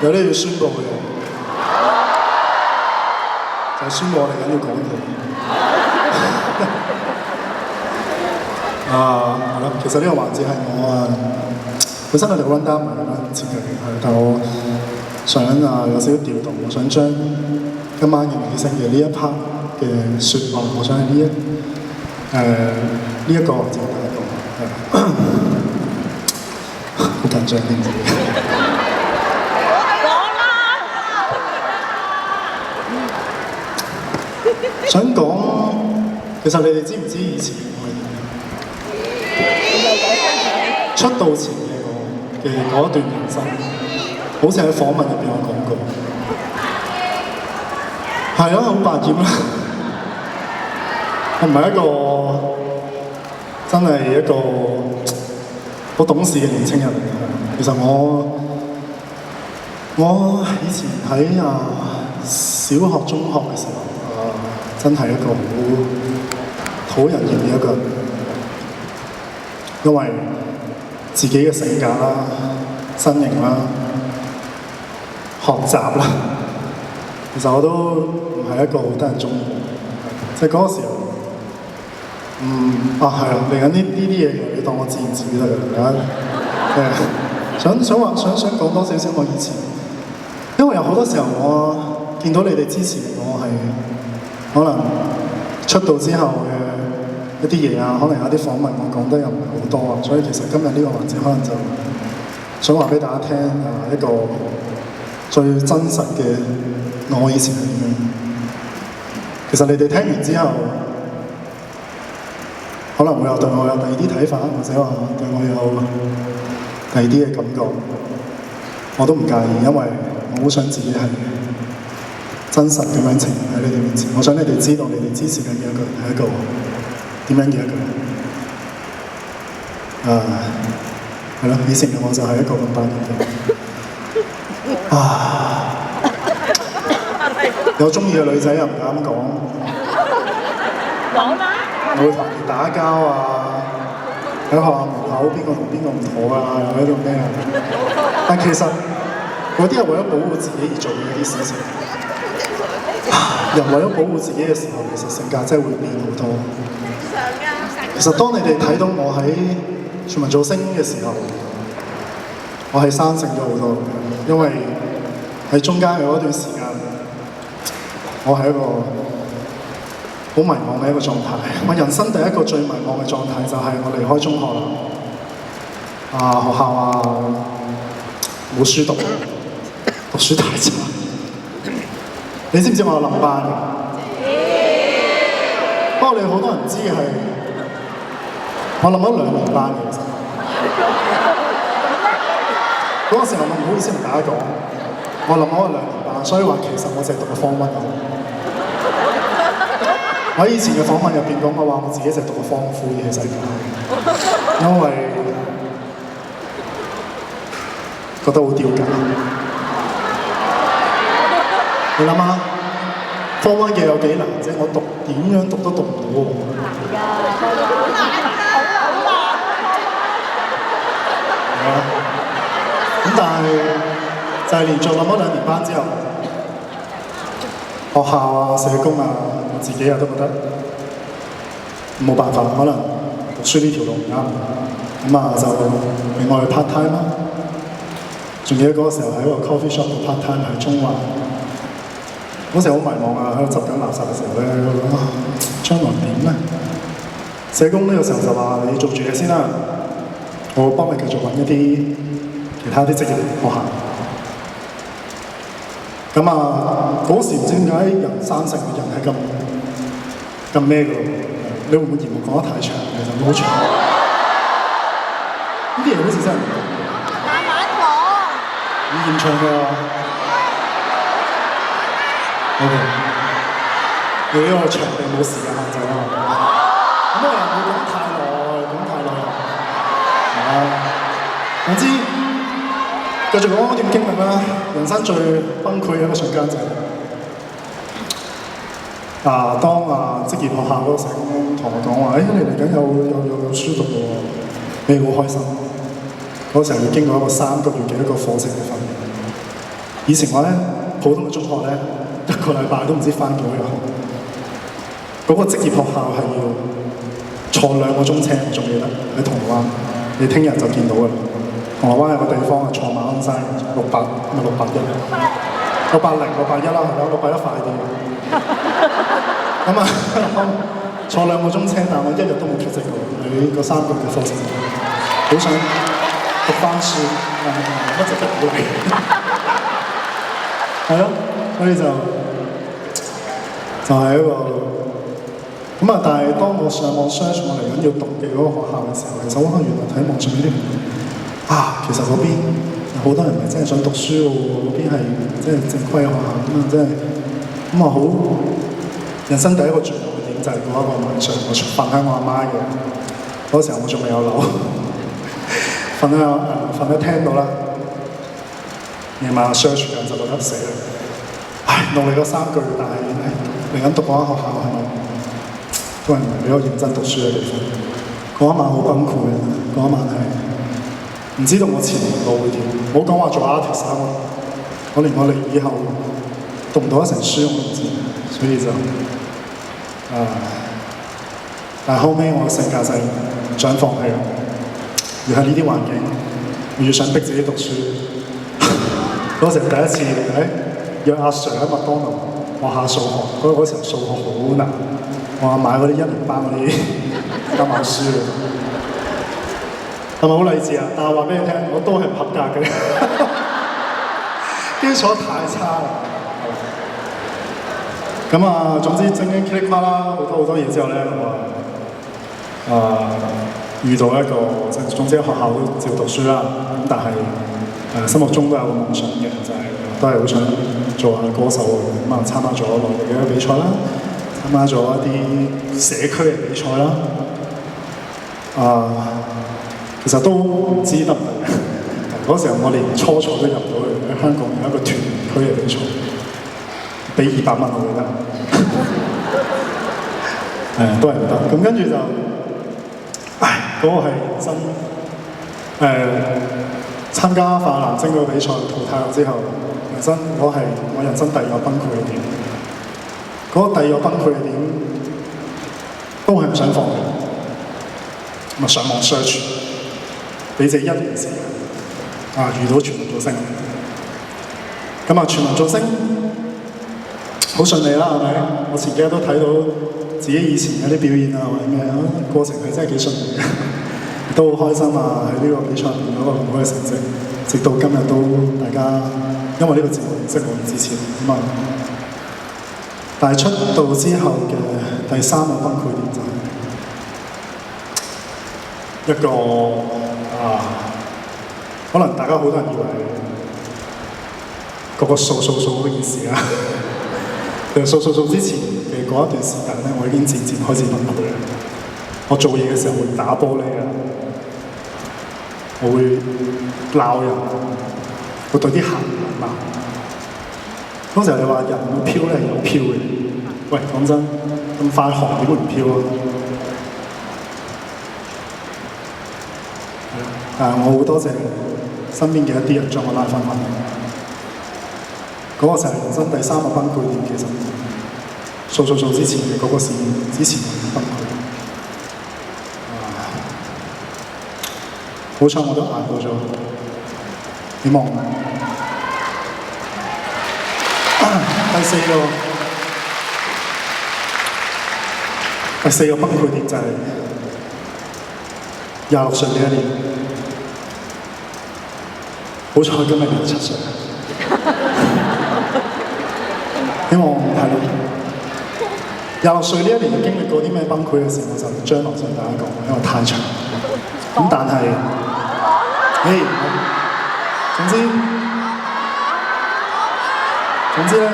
有啲要宣佈嘅，就係宣佈我哋緊要講嘢。係咯，其實呢個環節係我本身我哋 run down 唔係咁樣設計嘅，但我想有少少調動，我想將今晚嘅尾聲嘅呢一 part 嘅説話，我想喺呢一個環節度講，好緊張添。想講，其實你哋知唔知以前出道前嘅嗰一段人生，好似喺訪問入邊有講過，係啊，好百厭啦。我唔係一個真係一個好懂事嘅年青人嚟嘅。其實我以前喺小學、中學嘅時候。真係一個好討人厭嘅一個人，因為自己嘅性格啦、身形啦、學習啦，其實我都唔係一個好得人鍾意。即係嗰個時候，係啊，嚟緊呢啲嘢，你當我自言自語得㗎。想講多少少我以前，因為有好多時候我見到你哋支持我係。可能出道之後嘅一啲嘢可能有啲訪問我講得又唔係好多所以其實今日呢個環節可能就想話俾大家聽一個最真實嘅我以前係點樣。其實你哋聽完之後，可能會對我有第二啲睇法，或者話對我有第二啲嘅感覺，我都唔介意，因為我好想自己係真實咁樣呈現喺你哋面前，我想你哋知道你哋支持緊嘅一個人係一個點樣嘅一個人。係咯，以前嘅我就係一個咁百厭嘅。有中意嘅女仔又唔敢講，我會同人哋打交喺學校門口邊個同邊個唔妥又喺度咩但其實嗰啲係為咗保護自己而做嘅一啲事情。人為咗保護自己嘅時候，其實性格真係會變好多。其實當你哋睇到我喺全民造星嘅時候，我係生性咗好多，因為喺中間嘅嗰段時間，我係一個好迷茫嘅一個狀態。我人生第一個最迷茫嘅狀態就係我離開中學啦，學校冇書讀，讀書太差。你知唔知我有冧班嘅？不過你好多人唔知嘅係，我冧咗2年班嘅。其實嗰個時候我唔好意思同大家講，我冧咗2年班，所以話其實我淨係讀過Form 1嘅啫。我喺以前嘅訪問入邊講過話，我自己就係讀過Form 4嘅世界，因為覺得好丟架。你諗下，Form 1嘅有幾難啫？我點樣讀都讀唔到喎。係啊，咁但係就係連續冧咗2年班之後，學校社工我自己都覺得冇辦法，可能讀書呢條路唔啱，咁就另外去 part time 啦。仲記得嗰個時候喺個 coffee shop 度 part time 喺中環。嗰時好迷茫喺度執緊垃圾嘅時候咧，將來點咧？社工呢個時候就話：你做住嘢先啦，我會幫你繼續揾一啲其他啲職業學校。咁嗰時唔知點解人生性嘅人係咁咩㗎？你會唔會嫌我講得太長？其實好長。呢啲嘢好似真係慢慢講，唔嫌長㗎。OK， 你呢個場地冇時間限制啦，咁我又唔會講太耐，總之繼續講嗰段經歷啦。人生最崩潰嘅一個瞬間就係當職業學校嗰個社工同我講話：你嚟緊有書讀喎，你好開心。嗰時候要經過一個3個月嘅一個課程嘅訓練。以前我咧普通嘅中學咧，一個禮拜都唔知翻幾多日學。嗰個職業學校係要坐2個鐘車，我仲記得喺銅鑼灣。你聽日就見到㗎啦。銅鑼灣有個地方係坐馬鞍山600，咪681，680、681啦，係啦，681快啲。咁啊，坐2個鐘車，但我一日都冇出席過喺嗰3個月嘅課程，好想讀翻書，但係冇乜值得鼓勵。係咯，所以就係一個咁啊！但係當我上網 search 我嚟緊要讀嘅嗰個學校嘅時候，其實我原來睇網上呢啲其實嗰邊好多人唔係真係想讀書喎，嗰邊係即係正規學校咁啊，真係咁啊好人生第一個絕望嘅點就係嗰一個晚上，我瞓喺我阿媽嘅嗰時候，我仲未有樓，瞓喺廳度啦。夜晚 search 緊就覺得死啦！努力咗3個月，但係嚟緊讀嗰間學校係咪都係唔係比較認真讀書嘅地方？嗰一晚好崩潰嘅，嗰一晚係唔知道我前路會點。唔好講話做 artist 我連我哋以後讀唔讀得成書我都唔知，所以就但係後尾我嘅性格就係唔想放棄，而喺呢啲環境，我越想逼自己讀書。嗰時第一次約阿 Sir 喺麥當勞學下數學，嗰時候數學好難，我買嗰啲1年班嗰啲參考書嘅，係咪好勵志啊？但係話俾你聽，我都係唔合格嘅，基礎太差啦。咁啊，總之正經噼里啪啦好多嘢之後咧，我遇到一個總之喺學校都照讀書啦，咁但係心目中都有個夢想嘅，就係都係好想做下歌手咁啊，參加咗內地嘅比賽啦，參加咗一啲社區嘅比賽啦。其實都唔知得唔得。嗰時候我連初賽都入到去，喺香港有一個團區嘅比賽，俾200蚊我記得。都係唔得。咁跟住就，嗰個係人生參加泛藍星嗰個比賽淘汰咗之後，我人生第2個崩潰嘅點。嗰個第2個崩潰嘅點都係唔想放棄，咁啊上網 search， 俾自己1年時間，遇到全民造星，咁啊全民造星好順利啦，係咪？我前幾日都睇到自己以前嗰啲表演或者咩過程係真係幾順利嘅。都好開心喺呢個比賽入面攞個咁好嘅成績，直到今日都大家因為呢個節目認識我而支持但係出道之後嘅第3個崩潰點就係一個可能大家好多人以為嗰個數嗰件事啦，其實數之前嘅嗰一段時間咧，我已經漸漸開始崩潰啦。我做嘢嘅時候會打玻璃我會鬧人，會對啲客人罵。嗰時候你話人會飄咧，有飄嘅。喂，講真，咁快學點會唔飄啊？但係我好多謝身邊嘅一啲人將我拉翻返嚟。嗰個就係人生第3個崩潰點，其實數之前嘅嗰個事之前嘅崩潰。好彩我都捱過咗，希望第四個崩潰點就係26歲呢一年，好彩今日27歲，希望係咯。26歲呢一年經歷過啲咩崩潰嘅事，我就將來同大家講，因為太長。咁但係，總之咧，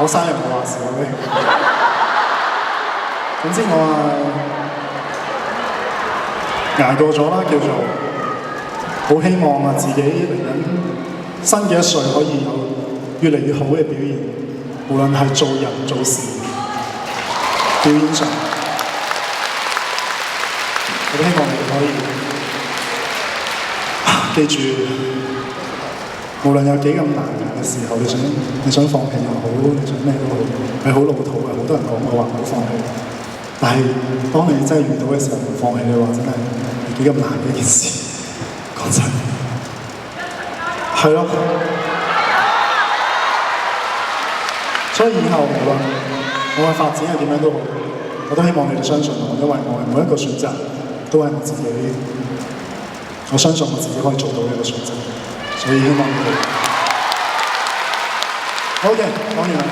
我生日冇話事嘅。總之我捱過咗啦，叫做好希望自己嚟緊新嘅一歲可以有越嚟越好嘅表現，無論係做人做事、表演上。我都希望你哋可以記住，無論有幾咁難嘅時候，你想放棄又好，你想咩都好，係好老土嘅。好多人講我話唔好放棄，但係當你真係遇到嘅時候唔放棄嘅話，真係幾咁難嘅一件事。講真，係咯。所以以後無論我嘅發展係點樣都好，我都希望你哋相信我，因為我嘅每一個選擇都係我自己，我相信我自己可以做到嘅一個選擇，所以希望你哋。好嘅，講完啦。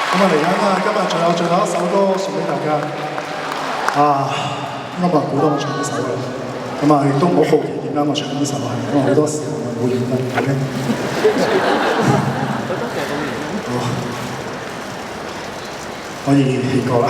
咁啊嚟緊啊，今日仲有最後一首歌送俾大家。應該冇人估到我唱呢首嘅。咁啊，亦都唔好好奇點解我唱呢首係，因為好多時候我冇原因嘅。可以起歌啦。